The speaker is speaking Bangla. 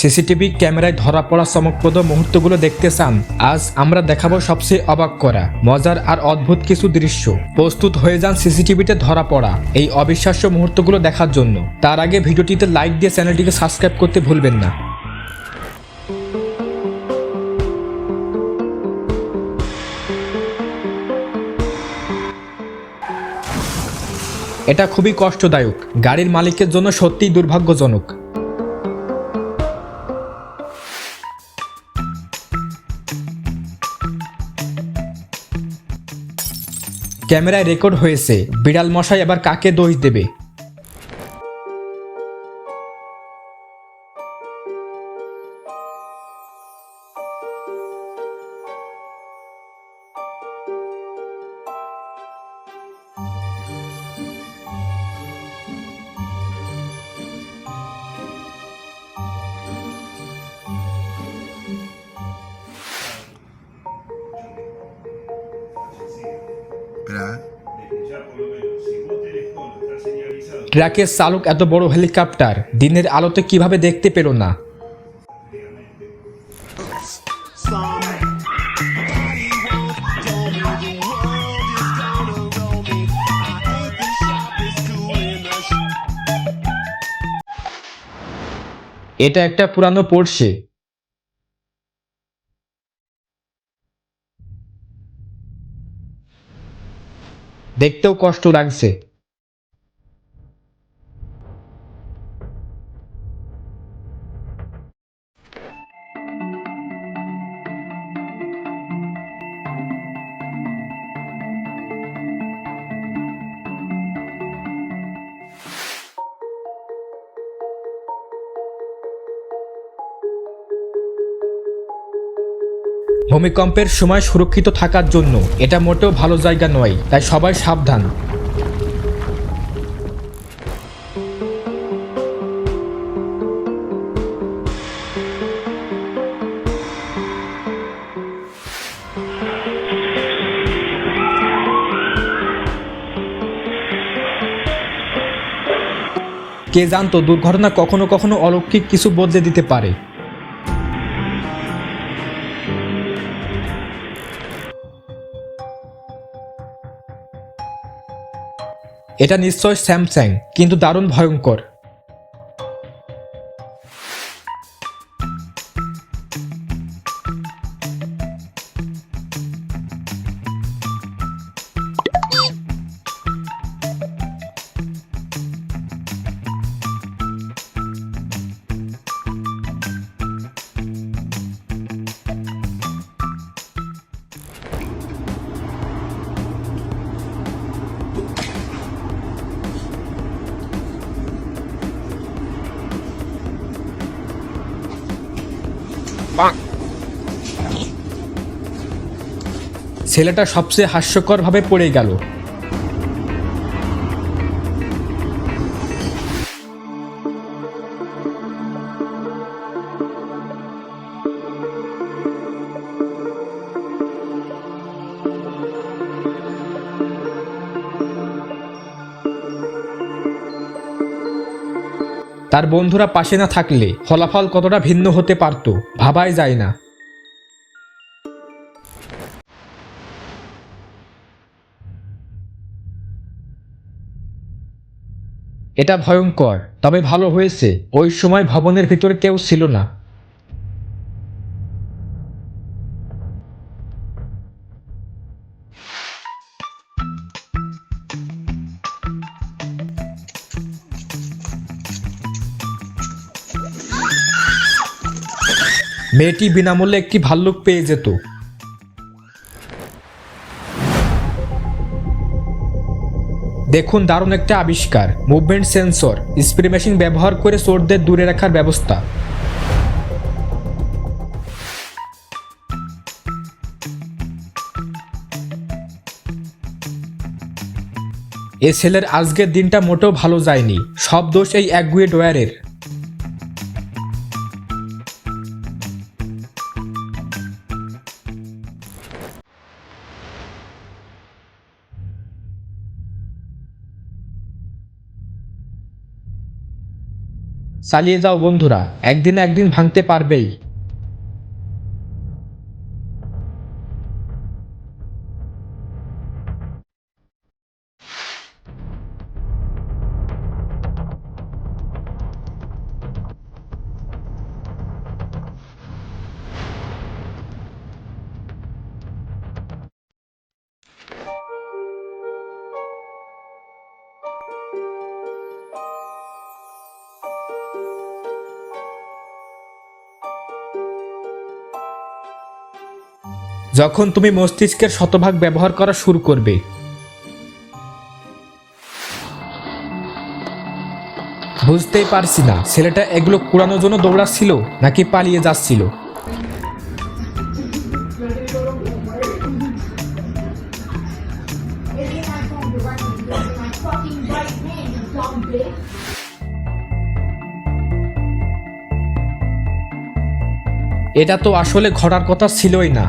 সিসিটিভি ক্যামেরায় ধরা পড়া চমকপ্রদ মুহূর্তগুলো দেখতে চান? আজ আমরা দেখাবো সবচেয়ে অবাক করা, মজার আর অদ্ভুত কিছু দৃশ্য। প্রস্তুত হয়ে যান সিসিটিভিতে ধরা পড়া এই অবিশ্বাস্য মুহূর্তগুলো দেখার জন্য। তার আগে ভিডিওটিতে লাইক দিয়ে চ্যানেলটিকে সাবস্ক্রাইব করতে ভুলবেন না। এটা খুবই কষ্টদায়ক, গাড়ির মালিকের জন্য সত্যিই দুর্ভাগ্যজনক। ক্যামেরায় রেকর্ড হয়েছে, বিড়াল মশাই এবার কাকে দোষ দেবে? ট্রাকের চালক এত বড় হেলিকপ্টার দিনের আলোতে কিভাবে দেখতে পেল না? এটা একটা পুরানো পোর্শে। দেখতেও কষ্ট লাগছে। ভূমিকম্পের সময় সুরক্ষিত থাকার জন্য এটা মোটেও ভালো জায়গা নয়, তাই সবাই সাবধান। কে জানতো দুর্ঘটনা কখনো কখনো অলৌকিক কিছু বদলে দিতে পারে। এটা নিশ্চয় স্যামসাং, কিন্তু দারুণ ভয়ঙ্কর। ছেলেটা সবচেয়ে হাস্যকরভাবে পড়ে গেল। তার বন্ধুরা পাশে না থাকলে ফলাফল কতটা ভিন্ন হতে পারত ভাবাই যায় না। এটা ভয়ঙ্কর, তবে ভালো হয়েছে ওই সময় ভবনের ভিতরে কেউ ছিল না। মেয়েটি বিনামূল্যে একটি ভাল্লুক পেয়ে যেত। দেখুন দারুণ একটা আবিষ্কার, মুভমেন্ট সেন্সর। স্প্রে মেশিন ব্যবহার করে চোরদের দূরে রাখার ব্যবস্থা। এ ছেলের আজকের দিনটা মোটেও ভালো যায়নি, সব দোষ এই একগুঁয়ে ড্রয়ারের। চালিয়ে যাও বন্ধুরা, একদিন না একদিন ভাঙতে পারবেই। যখন তুমি মস্তিষ্কের শতভাগ ব্যবহার করা শুরু করবে, বুঝতেই পারছি না ছেলেটা এগুলো কুড়ানোর জন্য দৌড়াচ্ছিল নাকি পালিয়ে যাচ্ছিল। এটা তো আসলে ঘটার কথা ছিলই না।